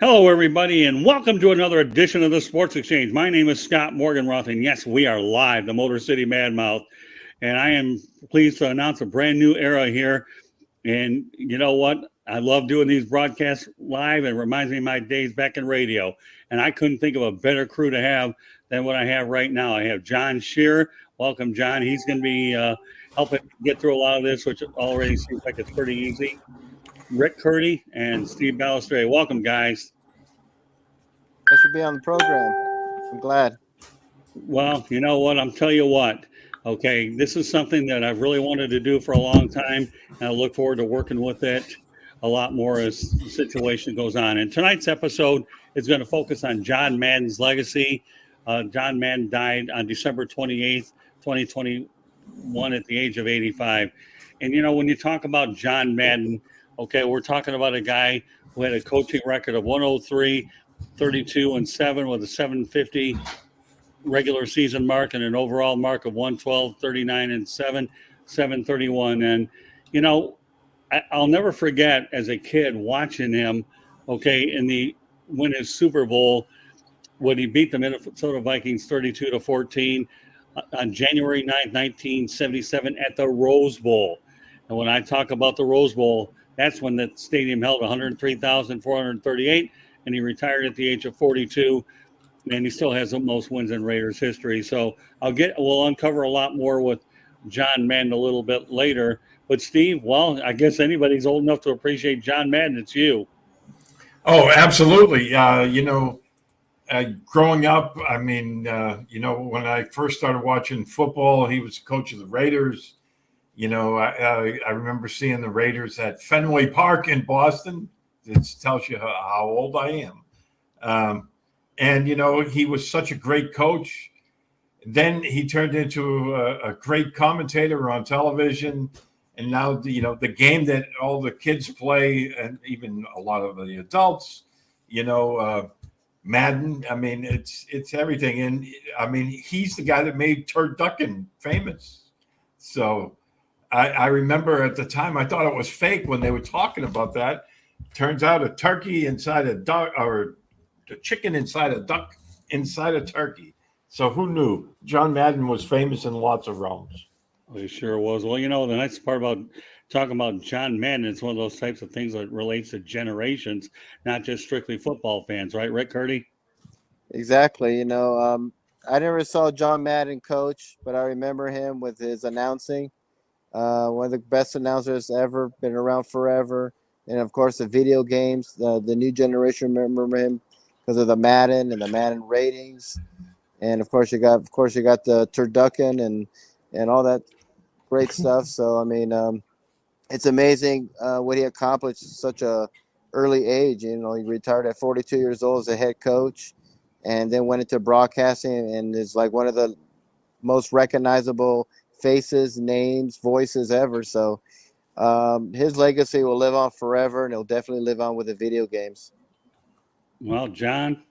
Hello, everybody, and welcome to another edition of the Sports Exchange. My name is Scott Morganroth, and yes, we are live, the Motor City Madmouth, and I am pleased to announce a brand new era here. And you know what? I love doing these broadcasts live. It reminds me of my days back in radio, and I couldn't think of a better crew to have than what I have right now. I have John Shearer. Welcome, John. He's going to be helping get through a lot of this, which already seems like it's pretty easy. Rick Curti and Steve Balestrieri. Welcome, guys. I should be on the program. I'm glad. Well, you know what? I'm telling you what. Okay, this is something that I've really wanted to do for a long time, and I look forward to working with it a lot more as the situation goes on. And tonight's episode is going to focus on John Madden's legacy. John Madden died on December 28th, 2021 at the age of 85. And, you know, when you talk about John Madden, okay, we're talking about a guy who had a coaching record of 103, 32, and 7 with a 750 regular season mark and an overall mark of 112, 39, and 7, 731. And, you know, I'll never forget as a kid watching him, okay, win his Super Bowl when he beat the Minnesota Vikings 32-14 on January 9th, 1977 at the Rose Bowl. And when I talk about the Rose Bowl, that's when the stadium held 103,438, and he retired at the age of 42, and he still has the most wins in Raiders history. So we'll uncover a lot more with John Madden a little bit later. But Steve, well, I guess anybody's old enough to appreciate John Madden, it's you. Oh, absolutely. Growing up, I mean, when I first started watching football, he was the coach of the Raiders. You know, I remember seeing the Raiders at Fenway Park in Boston. It tells you how old I am. And, you know, he was such a great coach. Then he turned into a great commentator on television. And now, you know, the game that all the kids play, and even a lot of the adults, you know, Madden, I mean, it's everything. And, I mean, he's the guy that made turducken famous. So I remember at the time I thought it was fake when they were talking about that. Turns out a turkey inside a duck, or a chicken inside a duck inside a turkey. So who knew? John Madden was famous in lots of realms. Well, he sure was. Well, you know, the nice part about talking about John Madden, it's one of those types of things that relates to generations, not just strictly football fans, right, Rick Curti? Exactly. You know, I never saw John Madden coach, but I remember him with his announcing. One of the best announcers ever, been around forever. And, of course, the video games, the new generation remember him because of the Madden and the Madden ratings. And, of course, you got the turducken and all that great stuff. So, I mean, it's amazing what he accomplished at such a early age. You know, he retired at 42 years old as a head coach and then went into broadcasting and is like one of the most recognizable faces, names, voices ever. So his legacy will live on forever, and it'll definitely live on with the video games. Well, John?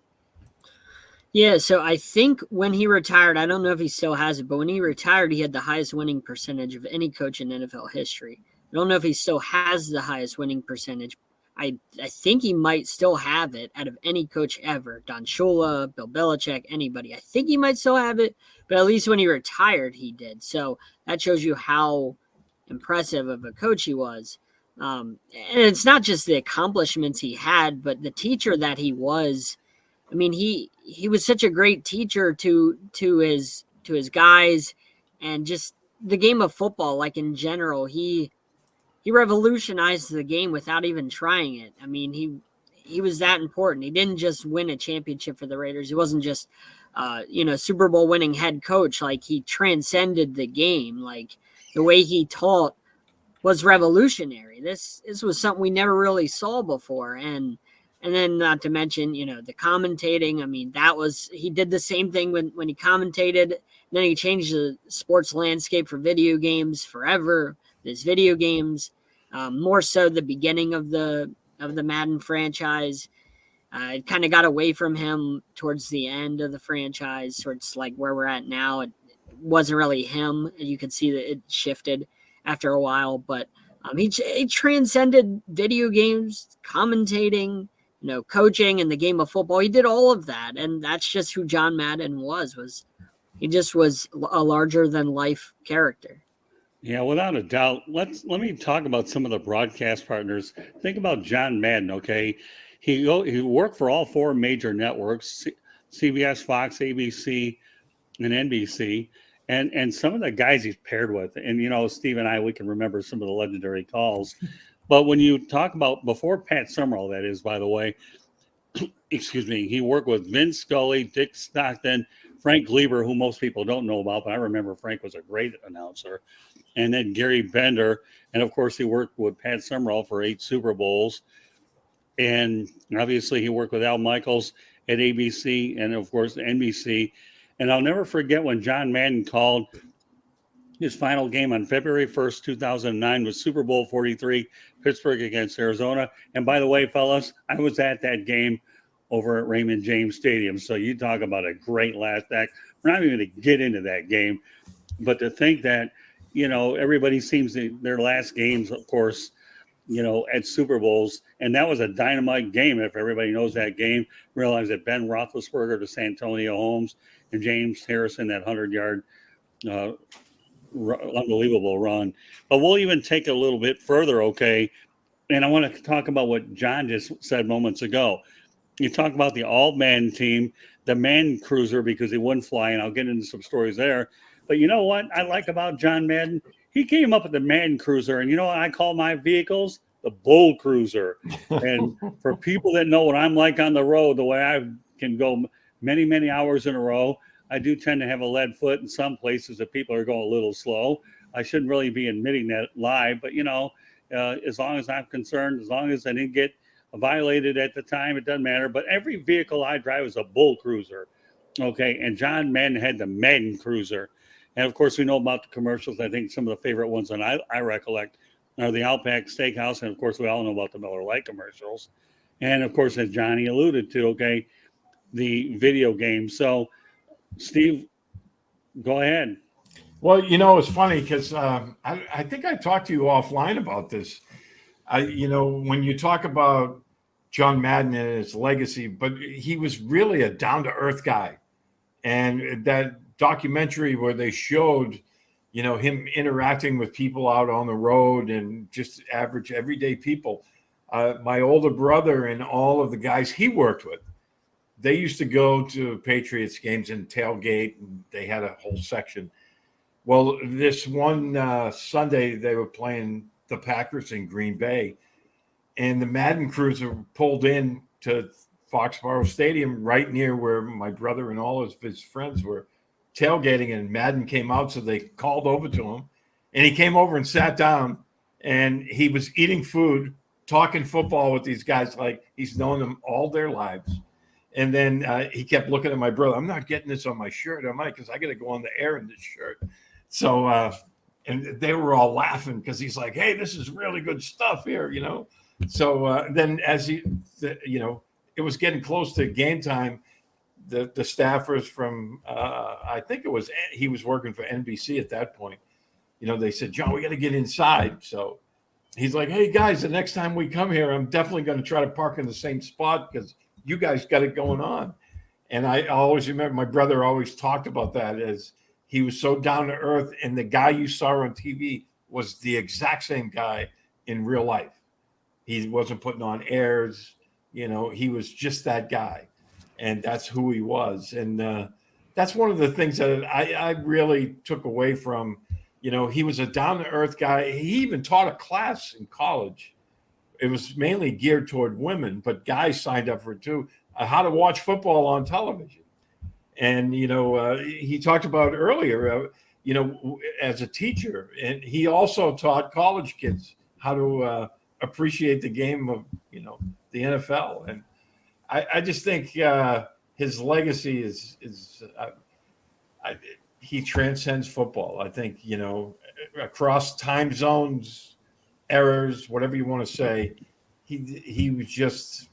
Yeah, so I think when he retired, I don't know if he still has it, but when he retired, he had the highest winning percentage of any coach in NFL history. I don't know if he still has the highest winning percentage. I think he might still have it out of any coach ever. Don Shula, Bill Belichick, anybody. I think he might still have it, but at least when he retired, he did. So that shows you how impressive of a coach he was. And it's not just the accomplishments he had, but the teacher that he was. I mean, he was such a great teacher to his guys, and just the game of football, like in general, he revolutionized the game without even trying it. I mean, he was that important. He didn't just win a championship for the Raiders. He wasn't just Super Bowl winning head coach. Like, he transcended the game. Like, the way he taught was revolutionary. This was something we never really saw before. And then not to mention, you know, the commentating. I mean, he did the same thing when he commentated. Then he changed the sports landscape for video games forever. There's video games, more so the beginning of the Madden franchise. It kind of got away from him towards the end of the franchise, towards like where we're at now. It wasn't really him. You could see that it shifted after a while, but he transcended video games, commentating, coaching and the game of football. He did all of that, and that's just who John Madden was he just was a larger than life character. Yeah, without a doubt. Let me talk about some of the broadcast partners. Think about John Madden. Okay, he worked for all 4 major networks: CBS, Fox, ABC, and NBC. And some of the guys he's paired with, and Steve and I, we can remember some of the legendary calls. But when you talk about before Pat Summerall, that is, by the way, excuse me, he worked with Vince Scully, Dick Stockton, Frank Gleber, who most people don't know about, but I remember Frank was a great announcer, and then Gary Bender. And of course, he worked with Pat Summerall for 8 Super Bowls. And obviously, he worked with Al Michaels at ABC and, of course, NBC. And I'll never forget when John Madden called his final game on February 1st, 2009 was Super Bowl 43, Pittsburgh against Arizona. And by the way, fellas, I was at that game over at Raymond James Stadium. So you talk about a great last act. We're not even going to get into that game. But to think that, everybody seems to, their last games, of course, at Super Bowls. And that was a dynamite game. If everybody knows that game, realize that Ben Roethlisberger to Santonio Holmes and James Harrison, that 100-yard unbelievable run. But we'll even take it a little bit further, okay? And I want to talk about what John just said moments ago. You talk about the all-man team, the man cruiser, because he wouldn't fly, and I'll get into some stories there. But you know what I like about John Madden? He came up with the man cruiser, and you know what I call my vehicles? The bull cruiser. And for people that know what I'm like on the road, the way I can go many, many hours in a row, I do tend to have a lead foot in some places that people are going a little slow. I shouldn't really be admitting that live, but as long as I'm concerned, as long as I didn't get violated at the time, it doesn't matter. But every vehicle I drive is a bull cruiser. Okay. And John Madden had the Madden cruiser. And of course, we know about the commercials. I think some of the favorite ones that I recollect are the Outback Steakhouse. And of course, we all know about the Miller Lite commercials. And of course, as Johnny alluded to, okay, the video game. So, Steve, go ahead. Well, it's funny because I think I talked to you offline about this. When you talk about John Madden and his legacy, but he was really a down-to-earth guy. And that documentary where they showed, him interacting with people out on the road and just average everyday people. My older brother and all of the guys he worked with, they used to go to Patriots games and tailgate, and they had a whole section. Well, this one Sunday, they were playing the Packers in Green Bay, and the Madden cruiser pulled in to Foxborough Stadium right near where my brother and all of his friends were tailgating, and Madden came out, so they called over to him, and he came over and sat down, and he was eating food, talking football with these guys like he's known them all their lives. And then he kept looking at my brother. I'm not getting this on my shirt, am I? Because I got to go on the air in this shirt. So, and they were all laughing because he's like, hey, this is really good stuff here, So then as it was getting close to game time, the staffers from, I think he was working for NBC at that point. They said, John, we got to get inside. So he's like, hey, guys, the next time we come here, I'm definitely going to try to park in the same spot because you guys got it going on. And I always remember my brother always talked about that as he was so down to earth. And the guy you saw on TV was the exact same guy in real life. He wasn't putting on airs. He was just that guy. And that's who he was. And that's one of the things that I really took away from, he was a down to earth guy. He even taught a class in college. It was mainly geared toward women, but guys signed up for it too, how to watch football on television. And, he talked about earlier, as a teacher, and he also taught college kids how to appreciate the game of, the NFL. And I just think his legacy is he transcends football. I think, across time zones, errors, whatever you want to say, he was just,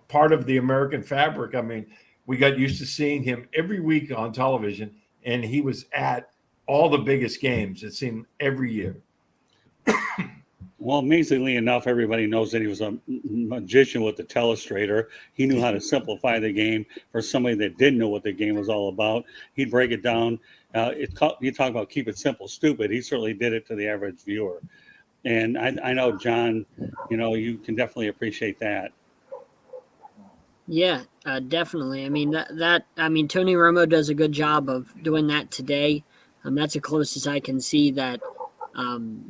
part of the American fabric. I mean, we got used to seeing him every week on television, and he was at all the biggest games, it seemed, every year. Well, amazingly enough, everybody knows that he was a magician with the telestrator. He knew how to simplify the game for somebody that didn't know what the game was all about. He'd break it down. You talk about keep it simple, stupid. He certainly did it to the average viewer. And I know, John, you can definitely appreciate that. Yeah, definitely. I mean Tony Romo does a good job of doing that today. That's the closest I can see that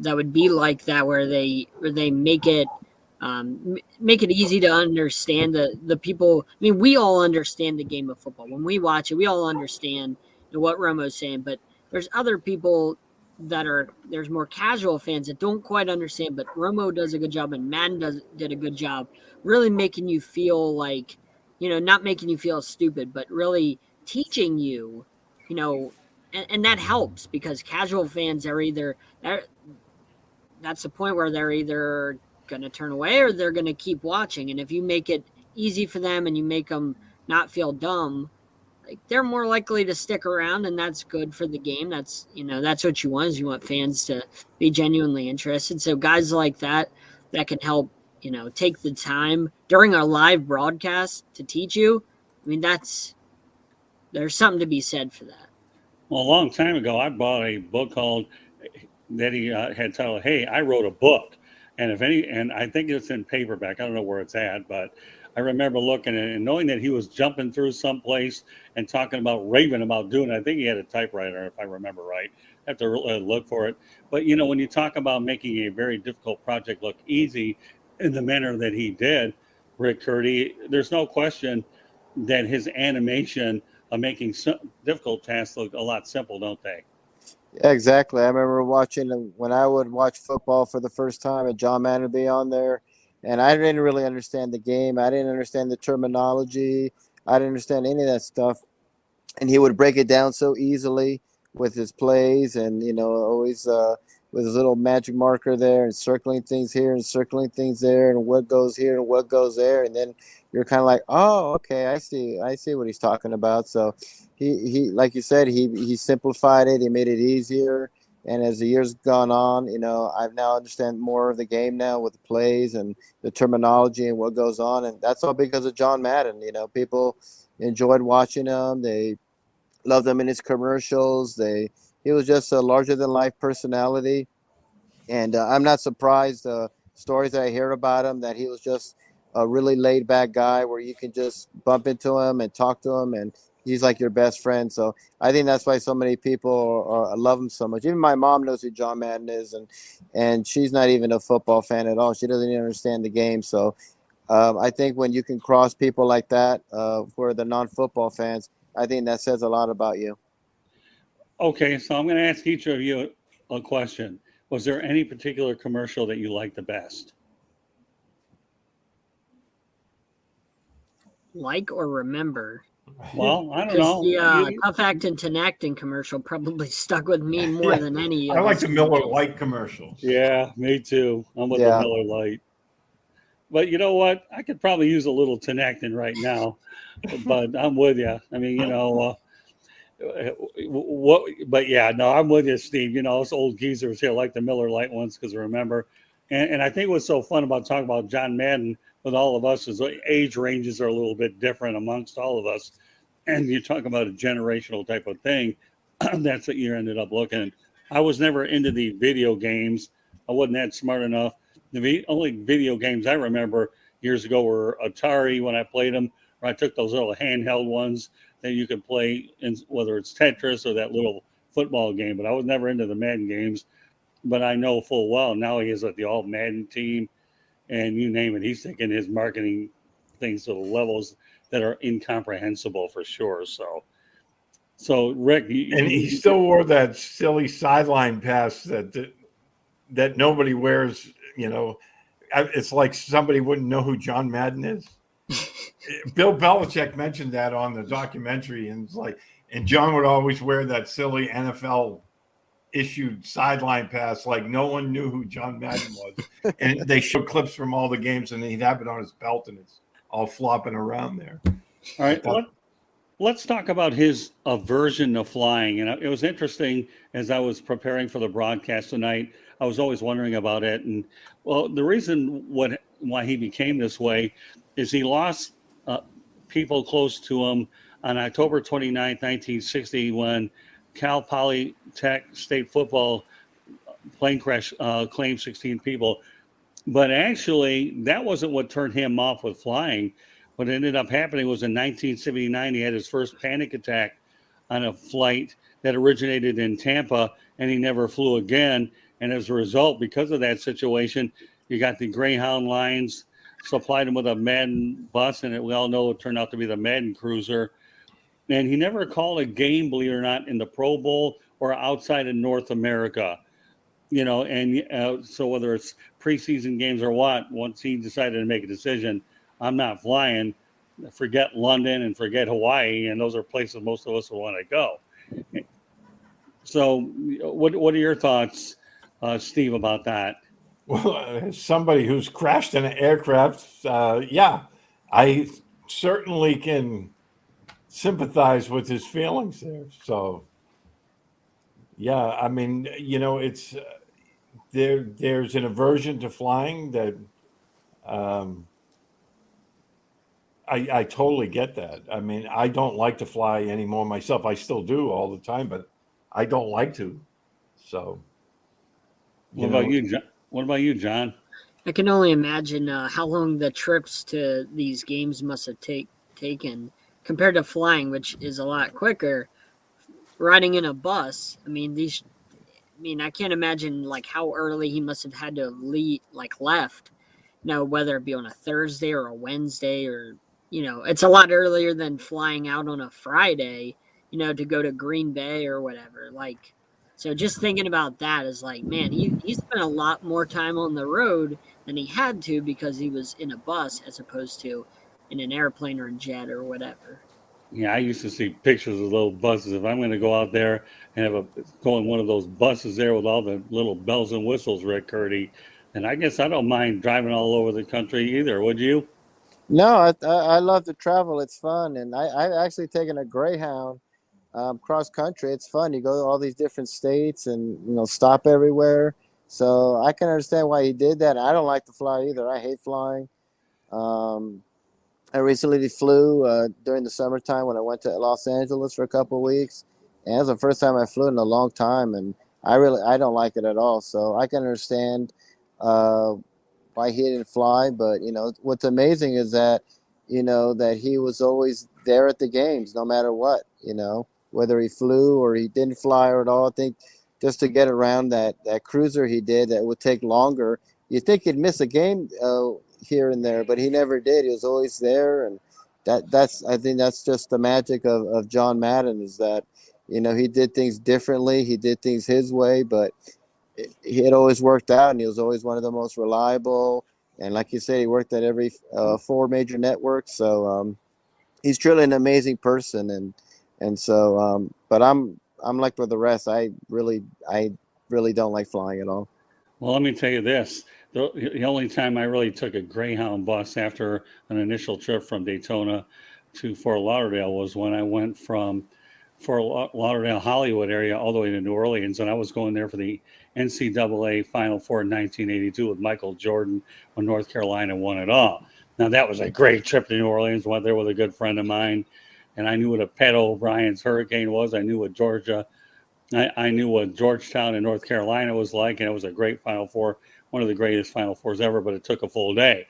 that would be like that, where they make it make it easy to understand the people. I mean, we all understand the game of football when we watch it. We all understand what Romo's saying, but there's other people there's more casual fans that don't quite understand. But Romo does a good job, and Madden did a good job, really making you feel like, not making you feel stupid, but really teaching you, and that helps because casual fans are that's the point where they're either going to turn away or they're going to keep watching. And if you make it easy for them and you make them not feel dumb, like, they're more likely to stick around, and that's good for the game. That's what you want, is you want fans to be genuinely interested. So guys like that can help, take the time during a live broadcast to teach you. I mean, there's something to be said for that. Well, a long time ago, I bought a book that he had titled, "Hey, I wrote a book," and I think it's in paperback. I don't know where it's at, but I remember looking at it and knowing that he was jumping through someplace and talking about raving about doing it. I think he had a typewriter, if I remember right. I have to look for it. But when you talk about making a very difficult project look easy in the manner that he did, Rick Curti, there's no question that his animation of making difficult tasks look a lot simple, don't they? Yeah, exactly. I remember watching when I would watch football for the first time, and John Madden would be on there, and I didn't really understand the game. I didn't understand the terminology. I didn't understand any of that stuff, and he would break it down so easily with his plays, and always with his little magic marker there, and circling things here and circling things there, and what goes here and what goes there, and then you're kind of like, oh, okay, I see what he's talking about. So he like you said, he simplified it, he made it easier, and as the years gone on, I've now understand more of the game now with the plays and the terminology and what goes on, and that's all because of John Madden. People enjoyed watching him. They loved him in his commercials. He was just a larger than life personality, and I'm not surprised stories that I hear about him, that he was just a really laid back guy where you can just bump into him and talk to him, and he's like your best friend. So I think that's why so many people love him so much. Even my mom knows who John Madden is, and she's not even a football fan at all. She doesn't even understand the game. So I think when you can cross people like that, who are the non-football fans, I think that says a lot about you. Okay, so I'm going to ask each of you a question. Was there any particular commercial that you liked the best? Like or remember? Well, I don't know. The Tough Actin' Tinactin commercial probably stuck with me more than any. I like the Miller Lite commercials. Yeah, me too. I'm with the Miller Lite. But you know what? I could probably use a little Tinactin right now. But I'm with you. I mean, but yeah, no, I'm with you, Steve. Us old geezers here like the Miller Lite ones because remember, and I think what's so fun about talking about John Madden with all of us is age ranges are a little bit different amongst all of us, and you talk about a generational type of thing. That's what you ended up looking. I was never into the video games. I wasn't that smart enough. The only video games I remember years ago were Atari when I played them, or I took those little handheld ones that you could play, in, whether it's Tetris or that little football game. But I was never into the Madden games. But I know full well now he is at the all Madden team, and you name it, he's taking his marketing things to the levels that are incomprehensible for sure. So Rick, and he still wore that silly sideline pass that nobody wears. It's like somebody wouldn't know who John Madden is. Bill Belichick mentioned that on the documentary, and it's like, and John would always wear that silly NFL issued sideline pass, like no one knew who John Madden was. And they showed clips from all the games, and he'd have it on his belt, and it's all flopping around there. All right, let's talk about his aversion to flying. And it was interesting as I was preparing for the broadcast tonight. I was always wondering about it. And well, the reason why he became this way is he lost people close to him on October 29th, 1960, when Cal Polytech State football plane crash claimed 16 people. But actually, that wasn't what turned him off with flying. What ended up happening was in 1979, he had his first panic attack on a flight that originated in Tampa, and he never flew again. And as a result, because of that situation, you got the Greyhound lines supplied him with a Madden bus, and we all know it turned out to be the Madden Cruiser. And he never called a game, believe it or not, in the Pro Bowl or outside of North America. And so whether it's preseason games or what, once he decided to make a decision, I'm not flying, forget London and forget Hawaii, and those are places most of us would want to go. So what are your thoughts, Steve, about that? Well, as somebody who's crashed in an aircraft, yeah, I certainly can sympathize with his feelings there. So, yeah, I mean, it's there's an aversion to flying that I totally get that. I mean, I don't like to fly anymore myself. I still do all the time, but I don't like to. So, What about you, John? What about you, John? I can only imagine how long the trips to these games must have taken compared to flying, which is a lot quicker. Riding in a bus, I can't imagine like how early he must have had to have left. Whether it be on a Thursday or a Wednesday, or it's a lot earlier than flying out on a Friday, to go to Green Bay or whatever. So just thinking about that is like, man, he spent a lot more time on the road than he had to because he was in a bus as opposed to in an airplane or a jet or whatever. Yeah, I used to see pictures of little buses. If I'm going to go out there and go in one of those buses there with all the little bells and whistles, Rick Curti, and I guess I don't mind driving all over the country either. Would you? No, I love to travel. It's fun, and I've actually taken a Greyhound cross country. It's fun. You go to all these different states and stop everywhere. So I can understand why he did that. I don't like to fly either. I hate flying. I recently flew during the summertime when I went to Los Angeles for a couple of weeks, and it was the first time I flew in a long time, and I don't like it at all. So I can understand why he didn't fly. But what's amazing is that that he was always there at the games, no matter what. Whether he flew or he didn't fly or at all. I think just to get around that cruiser he did, that would take longer. You think he'd miss a game here and there, but he never did. He was always there, and I think that's just the magic of John Madden, is that he did things differently. He did things his way, but it always worked out, and he was always one of the most reliable. And like you said, he worked at every 4 major networks. So he's truly an amazing person, and so but I'm like with the rest. I really don't like flying at all. Well, let me tell you this. The only time I really took a Greyhound bus after an initial trip from Daytona to Fort Lauderdale was when I went from Fort Lauderdale, Hollywood area all the way to New Orleans. And I was going there for the NCAA Final Four in 1982 with Michael Jordan when North Carolina won it all. Now, that was a great trip to New Orleans. Went there with a good friend of mine. And I knew what a Pat O'Brien's Hurricane was. I knew what I knew what Georgetown and North Carolina was like, and it was a great Final Four, one of the greatest Final Fours ever, but it took a full day.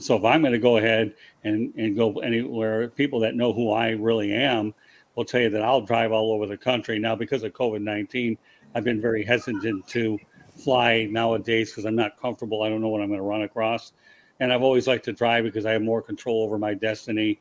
So if I'm going to go ahead and go anywhere, people that know who I really am will tell you that I'll drive all over the country. Now, because of COVID-19, I've been very hesitant to fly nowadays because I'm not comfortable. I don't know what I'm going to run across. And I've always liked to drive because I have more control over my destiny.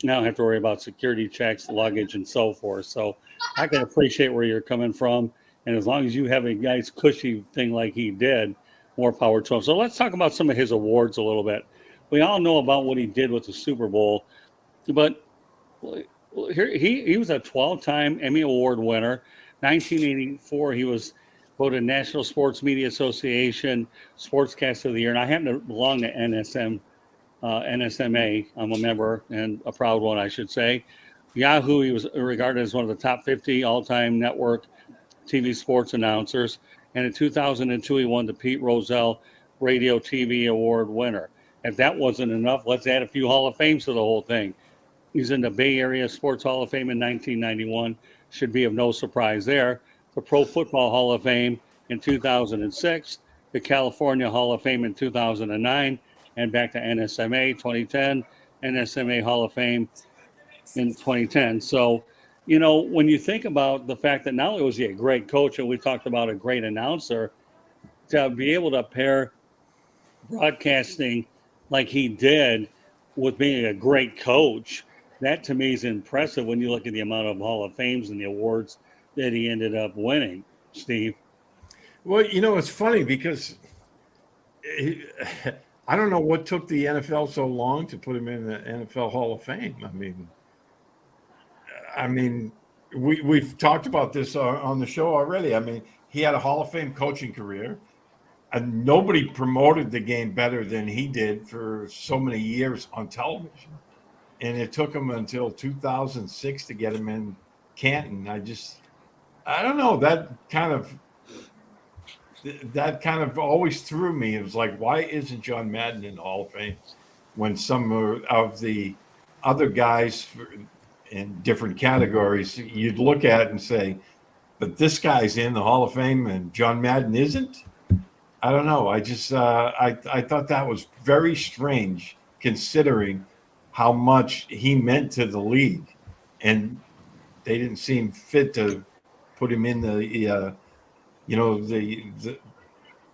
I don't have to worry about security checks, luggage, and so forth. So I can appreciate where you're coming from. And as long as you have a nice cushy thing like he did, more power to him. So let's talk about some of his awards a little bit. We all know about what he did with the Super Bowl, but he was a 12-time Emmy Award winner. 1984, he was voted National Sports Media Association Sportscaster of the Year. And I happen to belong to NSMA. I'm a member, and a proud one, I should say. Yahoo, he was regarded as one of the top 50 all-time network TV sports announcers. And in 2002, he won the Pete Rozelle Radio TV Award winner. If that wasn't enough, let's add a few Hall of Fames to the whole thing. He's in the Bay Area Sports Hall of Fame in 1991. Should be of no surprise there. The Pro Football Hall of Fame in 2006. The California Hall of Fame in 2009. And back to NSMA 2010. NSMA Hall of Fame in 2010. So, when you think about the fact that not only was he a great coach, and we talked about a great announcer, to be able to pair broadcasting like he did with being a great coach, that to me is impressive when you look at the amount of Hall of Fames and the awards that he ended up winning, Steve. Well, it's funny because I don't know what took the NFL so long to put him in the NFL Hall of Fame. I mean, we've talked about this on the show already. I mean, he had a Hall of Fame coaching career, and nobody promoted the game better than he did for so many years on television. And it took him until 2006 to get him in Canton. I don't know, that kind of always threw me. It was like, why isn't John Madden in the Hall of Fame when some of the other guys in different categories you'd look at and say, but this guy's in the Hall of Fame and John Madden isn't? I don't know. I thought that was very strange considering how much he meant to the league, and they didn't seem fit to put him in the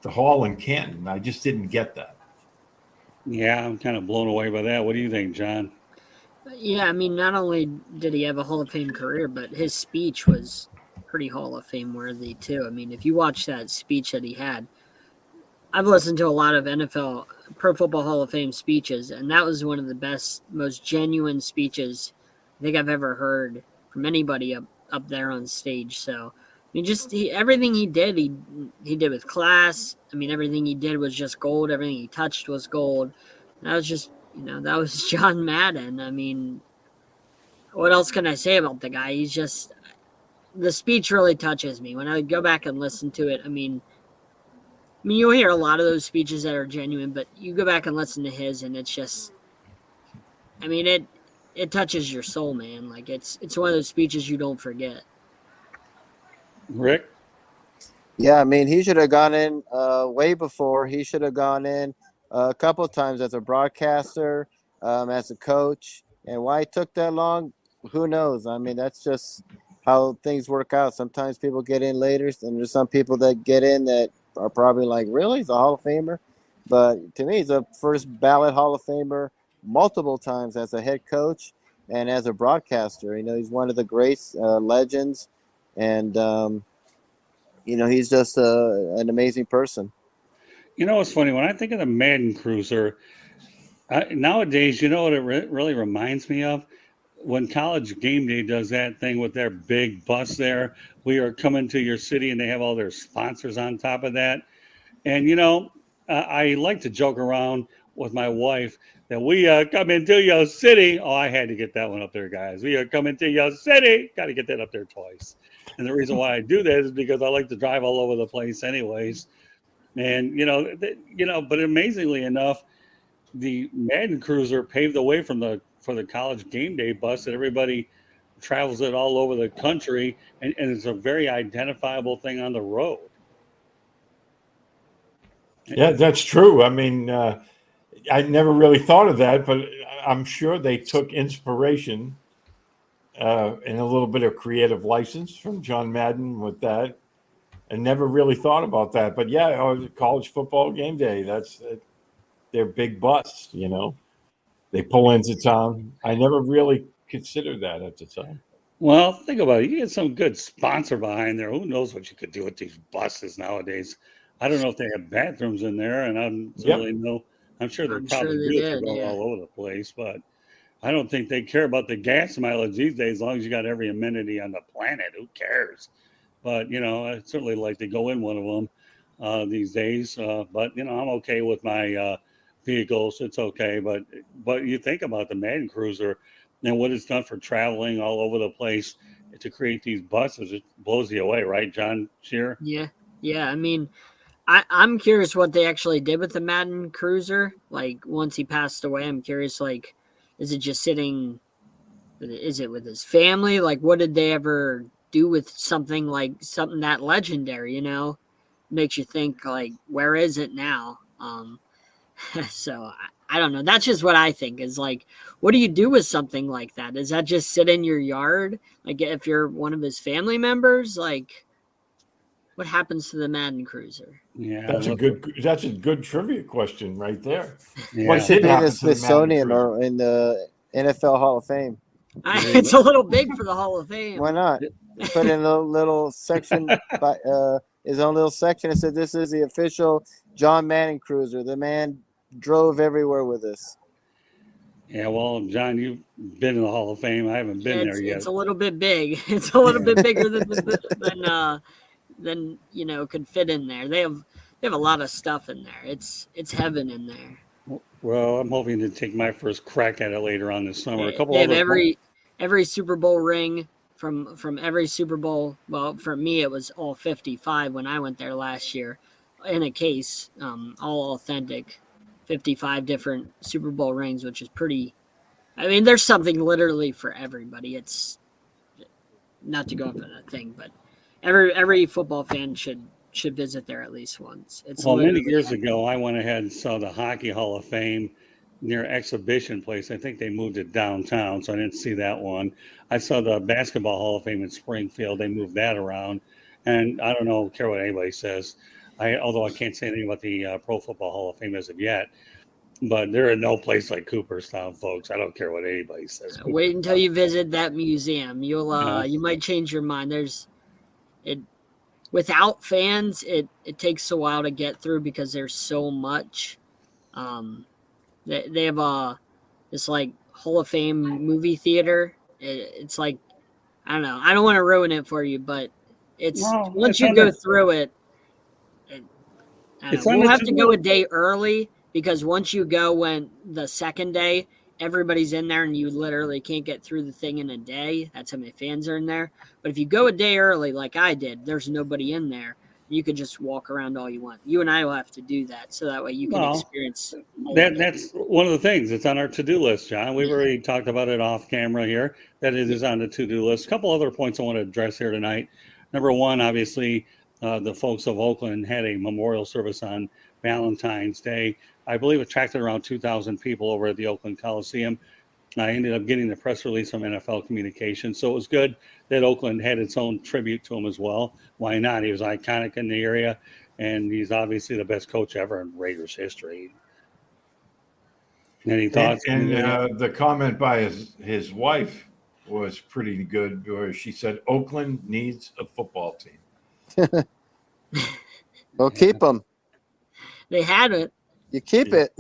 hall in Canton. I just didn't get that. Yeah, I'm kind of blown away by that. What do you think, John? Yeah, I mean, not only did he have a Hall of Fame career, but his speech was pretty Hall of Fame worthy too. I mean, if you watch that speech that he had, I've listened to a lot of NFL Pro Football Hall of Fame speeches, and that was one of the best, most genuine speeches I think I've ever heard from anybody up there on stage. So, I mean, just everything he did, he did with class. I mean, everything he did was just gold. Everything he touched was gold. And that was just, that was John Madden. I mean, what else can I say about the guy? The speech really touches me. When I go back and listen to it, I mean, you'll hear a lot of those speeches that are genuine, but you go back and listen to his, and it's just, I mean, it touches your soul, man. Like, it's one of those speeches you don't forget. Rick? Yeah, I mean, he should have gone in way before. He should have gone in a couple of times as a broadcaster, as a coach. And why it took that long, who knows? I mean, that's just how things work out. Sometimes people get in later, and there's some people that get in that are probably like, really? He's a Hall of Famer? But to me, he's a first ballot Hall of Famer multiple times as a head coach and as a broadcaster. He's one of the great legends, and he's just an amazing person. It's funny when I think of the Madden Cruiser nowadays. What it really reminds me of? When College Game Day does that thing with their big bus there, we are coming to your city, and they have all their sponsors on top of that. And, I like to joke around with my wife that we come into your city. Oh, I had to get that one up there, guys. We are coming to your city. Got to get that up there twice. And the reason why I do that is because I like to drive all over the place anyways. And, but amazingly enough, the Madden Cruiser paved the way for the College Game Day bus that everybody travels it all over the country, and it's a very identifiable thing on the road. Yeah, that's true. I mean, I never really thought of that, but I'm sure they took inspiration and a little bit of creative license from John Madden with that, and never really thought about that. But yeah, College Football Game Day, that's their big bus, They pull into town. I never really considered that at the time. Well, think about it. You get some good sponsor behind there. Who knows what you could do with these buses nowadays? I don't know if they have bathrooms in there, and I'm sure they probably do if they're going all over the place, but I don't think they care about the gas mileage these days. As long as you got every amenity on the planet, who cares? But I'd certainly like to go in one of them these days. But I'm okay with my vehicles. It's okay. But you think about the Madden Cruiser, and what it's done for traveling all over the place to create these buses, it blows you away, right, John Shearer? Yeah. I mean, I'm curious what they actually did with the Madden Cruiser. Like once he passed away, I'm curious. Like, is it just sitting? Is it with his family? Like, what did they ever do with something that legendary? Makes you think like, where is it now? So I don't know. That's just what I think is like, what do you do with something like that? Does that just sit in your yard? Like if you're one of his family members, like what happens to the Madden Cruiser? Yeah, That's a good trivia question right there. Yeah. What It should did be in happen the to the Madden Smithsonian Cruiser? or in the NFL Hall of Fame. It's a little big for the Hall of Fame. Why not? Put in a little section by his own little section. It said, "This is the official John Madden Cruiser. The man drove everywhere with us." Yeah, well, John, you've been in the Hall of Fame. I haven't been there yet. It's a little bit big. It's a little bit bigger than could fit in there. They have a lot of stuff in there. It's heaven in there. Well, I'm hoping to take my first crack at it later on this summer. A couple They have other every Super Bowl ring from every Super Bowl. Well, for me, it was all 55 when I went there last year, in a case, all authentic, 55 different Super Bowl rings, which is pretty. I mean, there's something literally for everybody. It's not to go off on that thing, but every football fan should visit there at least once. It's many years ago, I went ahead and saw the Hockey Hall of Fame near Exhibition Place. I think they moved it downtown, so I didn't see that one. I saw the Basketball Hall of Fame in Springfield. They moved that around, and I don't care what anybody says. Although I can't say anything about the Pro Football Hall of Fame as of yet. But there is no place like Cooperstown, folks. I don't care what anybody says. Wait until you visit that museum. You might change your mind. Without fans, it takes a while to get through because there's so much. They have this like Hall of Fame movie theater. It's like, I don't know. I don't want to ruin it for you, but once you go through it, we'll have to go a day early. Because once you go the second day, everybody's in there and you literally can't get through the thing in a day. That's how many fans are in there. But if you go a day early, like I did, there's nobody in there. You could just walk around all you want. You and I will have to do that. So that way you can experience that's one of the things. It's on our to-do list, John. We've already talked about it off camera here, that it is on the to-do list. A couple other points I want to address here tonight. Number one, obviously, the folks of Oakland had a memorial service on Valentine's Day. I believe it attracted around 2,000 people over at the Oakland Coliseum. I ended up getting the press release from NFL Communications. So it was good that Oakland had its own tribute to him as well. Why not? He was iconic in the area, and he's obviously the best coach ever in Raiders history. Any thoughts? And the comment by his wife was pretty good, where she said, Oakland needs a football team. Well, keep them. They had it. You keep it.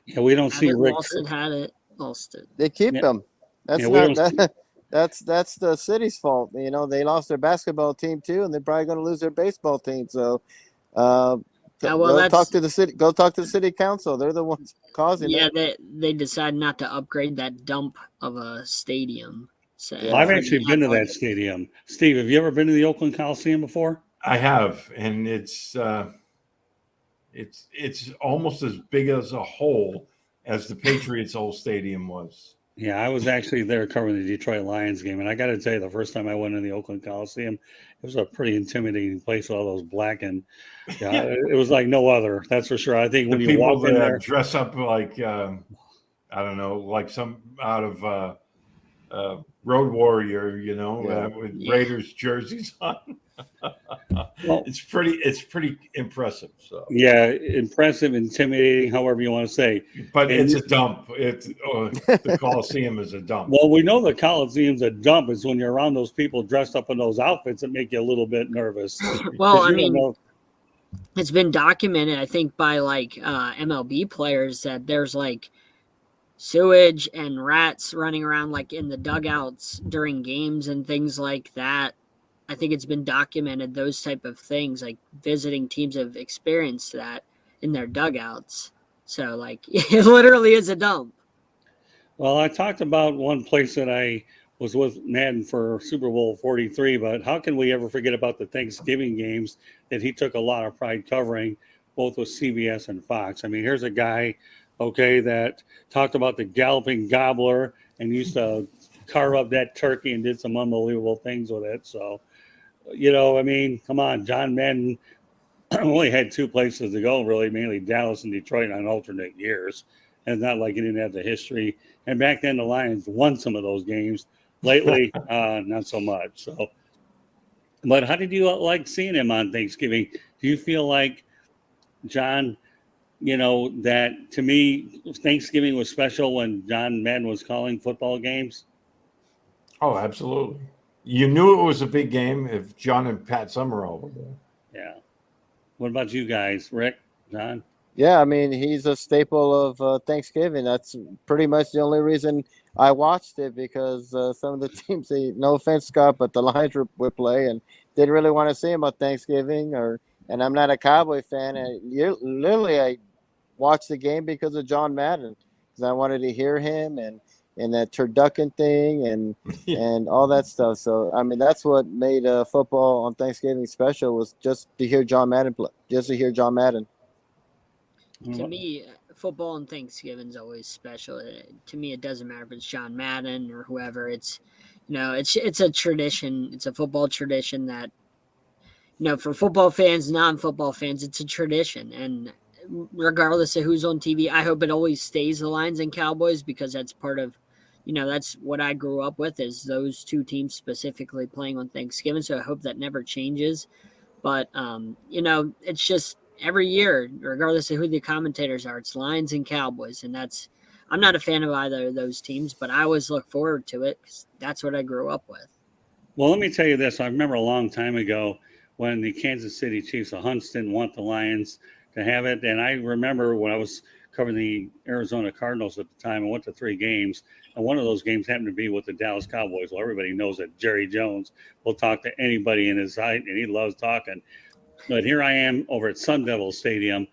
Yeah, we don't see Rick. Lost it. They keep them. That's that's the city's fault. They lost their basketball team too, and they're probably going to lose their baseball team. So, go talk to the city. Go talk to the city council. They're the ones causing it. Yeah, they decided not to upgrade that dump of a stadium. So I've actually been to that stadium. Steve, have you ever been to the Oakland Coliseum before? I have, and it's almost as big as a hole as the Patriots' old stadium was. Yeah, I was actually there covering the Detroit Lions game, and I got to tell you, the first time I went in the Oakland Coliseum, it was a pretty intimidating place with all those black and it was like no other. That's for sure. I think when you walk in there, dress up like I don't know, like some out of Road Warrior, with Raiders jerseys on. Well, it's pretty impressive. So yeah, impressive, intimidating, however you want to say. But it's a dump. The Coliseum is a dump. Well, we know the Coliseum's a dump. It's when you're around those people dressed up in those outfits that make you a little bit nervous. Well, I mean, it's been documented, I think, by MLB players that there's sewage and rats running around in the dugouts during games and things like that. I think it's been documented, those type of things, visiting teams have experienced that in their dugouts. So it literally is a dump. Well, I talked about one place that I was with Madden for Super Bowl 43, but how can we ever forget about the Thanksgiving games that he took a lot of pride covering, both with CBS and Fox? I mean, here's a guy, okay, that talked about the galloping gobbler and used to carve up that turkey and did some unbelievable things with it. So, I mean, come on, John Madden only had two places to go, really, mainly Dallas and Detroit on alternate years. And it's not like he didn't have the history. And back then, the Lions won some of those games. Lately, not so much. So, but how did you like seeing him on Thanksgiving? Do you feel like, John, that to me, Thanksgiving was special when John Madden was calling football games? Oh, absolutely. You knew it was a big game if John and Pat Summerall were there. Yeah. What about you guys, Rick, John? Yeah, I mean, he's a staple of Thanksgiving. That's pretty much the only reason I watched it, because some of the teams, no offense, Scott, but the Lions would play and didn't really want to see him on Thanksgiving. And I'm not a Cowboy fan. And literally, I watched the game because of John Madden, because I wanted to hear him and that turducken thing and all that stuff. So I mean, that's what made football on Thanksgiving special, was just to hear John Madden play, just to hear John Madden. To me, football and Thanksgiving is always special. To me, it doesn't matter if it's John Madden or whoever. It's it's a tradition. It's a football tradition that for football fans, non-football fans, it's a tradition. And regardless of who's on TV, I hope it always stays the Lions and Cowboys, because that's part of that's what I grew up with, is those two teams specifically playing on Thanksgiving. So I hope that never changes. But it's just every year, regardless of who the commentators are, it's Lions and Cowboys, and I'm not a fan of either of those teams, but I always look forward to it because that's what I grew up with. Well, let me tell you this. I remember a long time ago when the Kansas City Chiefs, the Hunts, didn't want the Lions to have it. And I remember when I was covering the Arizona Cardinals at the time, I went to 3 games. And one of those games happened to be with the Dallas Cowboys. Well, everybody knows that Jerry Jones will talk to anybody in his height, and he loves talking. But here I am over at Sun Devil Stadium,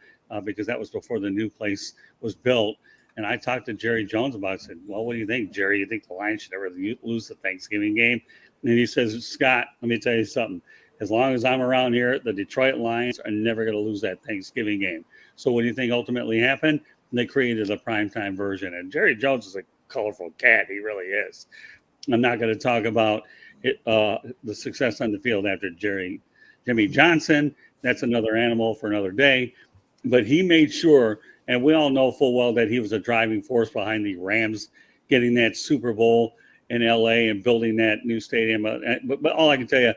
because that was before the new place was built. And I talked to Jerry Jones about it. I said, well, what do you think, Jerry? You think the Lions should ever lose the Thanksgiving game? And he says, Scott, let me tell you something. As long as I'm around here, the Detroit Lions are never going to lose that Thanksgiving game. So what do you think ultimately happened? They created a primetime version. And Jerry Jones is a colorful cat. He really is. I'm not going to talk about it, the success on the field after Jimmy Johnson. That's another animal for another day. But he made sure, and we all know full well that he was a driving force behind the Rams getting that Super Bowl in LA and building that new stadium. But all I can tell you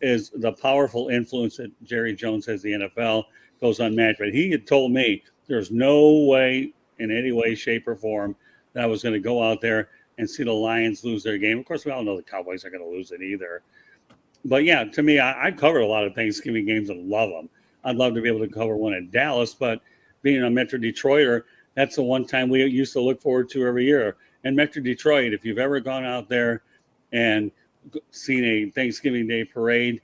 is the powerful influence that Jerry Jones has in the NFL goes unmatched. But he had told me there's no way, in any way, shape, or form, that I was going to go out there and see the Lions lose their game. Of course, we all know the Cowboys aren't going to lose it either. But yeah, to me, I covered a lot of Thanksgiving games and love them. I'd love to be able to cover one in Dallas, but being a Metro Detroiter, that's the one time we used to look forward to every year. And Metro Detroit, if you've ever gone out there and seen a Thanksgiving Day parade,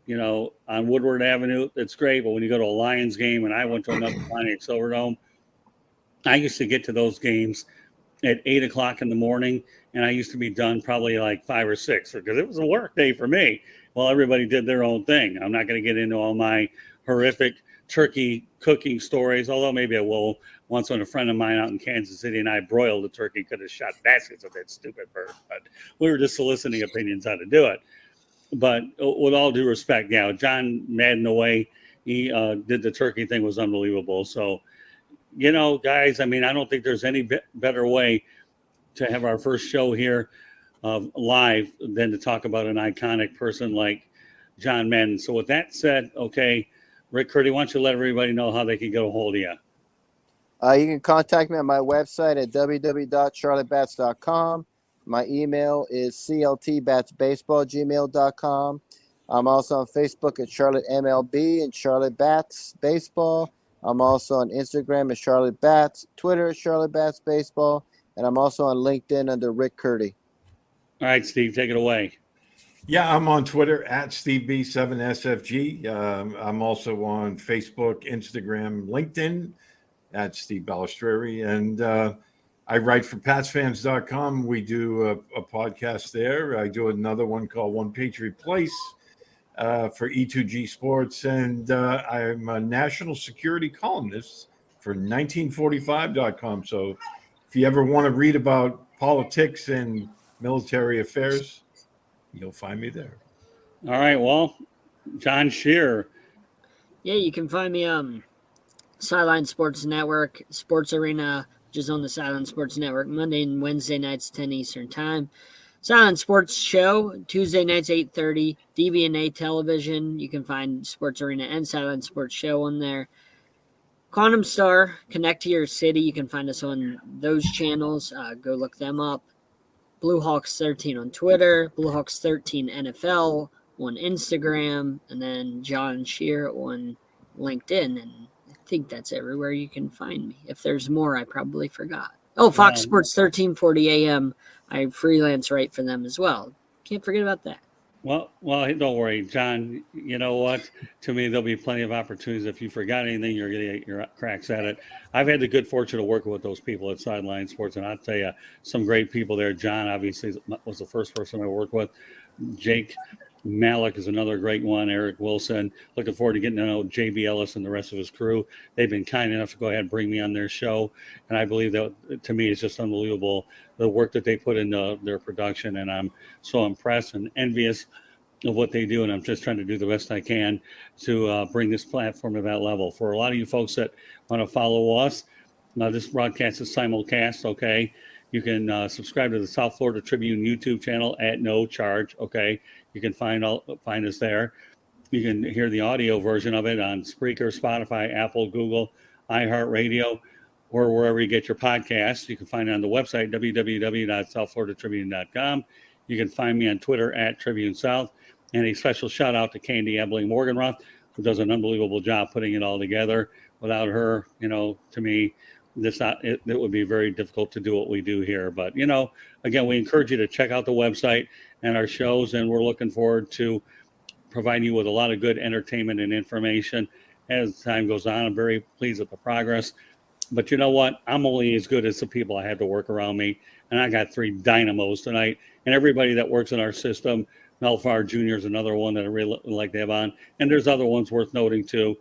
on Woodward Avenue, it's great. But when you go to a Lions game, and I went to another Pontiac Silverdome, I used to get to those games at 8 o'clock in the morning, and I used to be done probably like 5 or 6, because it was a work day for me. Well, everybody did their own thing. I'm not going to get into all my horrific turkey cooking stories, although maybe I will once when a friend of mine out in Kansas City and I broiled a turkey, could have shot baskets of that stupid bird. But we were just soliciting opinions how to do it. But with all due respect, yeah, John Madden, the way he did the turkey thing was unbelievable. So, guys, I mean, I don't think there's any better way to have our first show here live than to talk about an iconic person like John Madden. So with that said, okay, Rick Curti, why don't you let everybody know how they can get a hold of you? You can contact me on my website at www.charlottebats.com. My email is cltbatsbaseball@gmail.com. I'm also on Facebook at Charlotte MLB and Charlotte Bats Baseball. I'm also on Instagram at Charlotte Bats, Twitter at Charlotte Bats Baseball, and I'm also on LinkedIn under Rick Curti. All right, Steve, take it away. Yeah, I'm on Twitter at SteveB7SFG. I'm also on Facebook, Instagram, LinkedIn at Steve Balestrieri. And I write for PatsFans.com. We do a podcast there. I do another one called One Patriot Place for E2G Sports. And I'm a national security columnist for 1945.com. So if you ever want to read about politics and military affairs, you'll find me there. All right. Well, John Shearer. Yeah, you can find me Sideline Sports Network, Sports Arena, which is on the Sideline Sports Network, Monday and Wednesday nights, 10 Eastern Time. Sideline Sports Show, Tuesday nights, 8:30. DBNA Television, you can find Sports Arena and Sideline Sports Show on there. Quantum Star, Connect to Your City, you can find us on those channels. Go look them up. Blue Hawks 13 on Twitter, Blue Hawks 13 NFL on Instagram, and then John Shearer on LinkedIn. And I think that's everywhere you can find me. If there's more, I probably forgot. Oh, Fox Sports 1340 AM. I freelance write for them as well. Can't forget about that. Well, don't worry, John. You know what? To me, there'll be plenty of opportunities. If you forgot anything, you're going to get your cracks at it. I've had the good fortune of working with those people at Sideline Sports, and I'll tell you, some great people there. John, obviously, was the first person I worked with. Jake Malik is another great one. Eric Wilson. Looking forward to getting to know JB Ellis and the rest of his crew. They've been kind enough to go ahead and bring me on their show, and I believe that, to me, it's just unbelievable, the work that they put into their production, and I'm so impressed and envious of what they do, and I'm just trying to do the best I can to bring this platform to that level. For a lot of you folks that want to follow us, this broadcast is simulcast, okay? You can subscribe to the South Florida Tribune YouTube channel at no charge, okay? You can find us there. You can hear the audio version of it on Spreaker, Spotify, Apple, Google, iHeartRadio, or wherever you get your podcasts. You can find it on the website, www.southfloridatribune.com. You can find me on Twitter at Tribune South. And a special shout out to Candy Ebling Morganroth, who does an unbelievable job putting it all together. Without her, to me, it would be very difficult to do what we do here. But, again, we encourage you to check out the website and our shows, and we're looking forward to providing you with a lot of good entertainment and information as time goes on. I'm very pleased with the progress. But you know what? I'm only as good as the people I had to work around me. And I got 3 dynamos tonight. And everybody that works in our system, Mel Farr Jr. is another one that I really like to have on. And there's other ones worth noting too.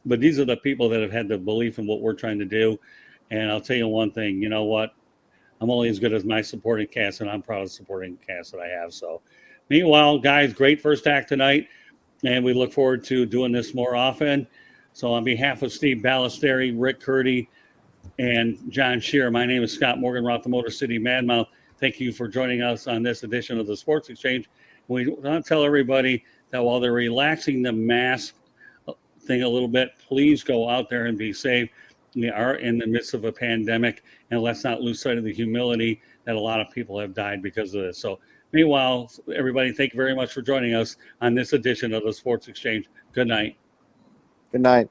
But these are the people that have had the belief in what we're trying to do. And I'll tell you one thing, you know what? I'm only as good as my supporting cast, and I'm proud of the supporting cast that I have. So meanwhile, guys, great first act tonight. And we look forward to doing this more often. So on behalf of Steve Balestrieri, Rick Curti, and John Shearer, my name is Scott Morganroth, the Motor City Madmouth. Thank you for joining us on this edition of the Sports Exchange. We want to tell everybody that while they're relaxing the mask thing a little bit, please go out there and be safe. We are in the midst of a pandemic, and let's not lose sight of the humility that a lot of people have died because of this. So meanwhile, everybody, thank you very much for joining us on this edition of the Sports Exchange. Good night. Good night.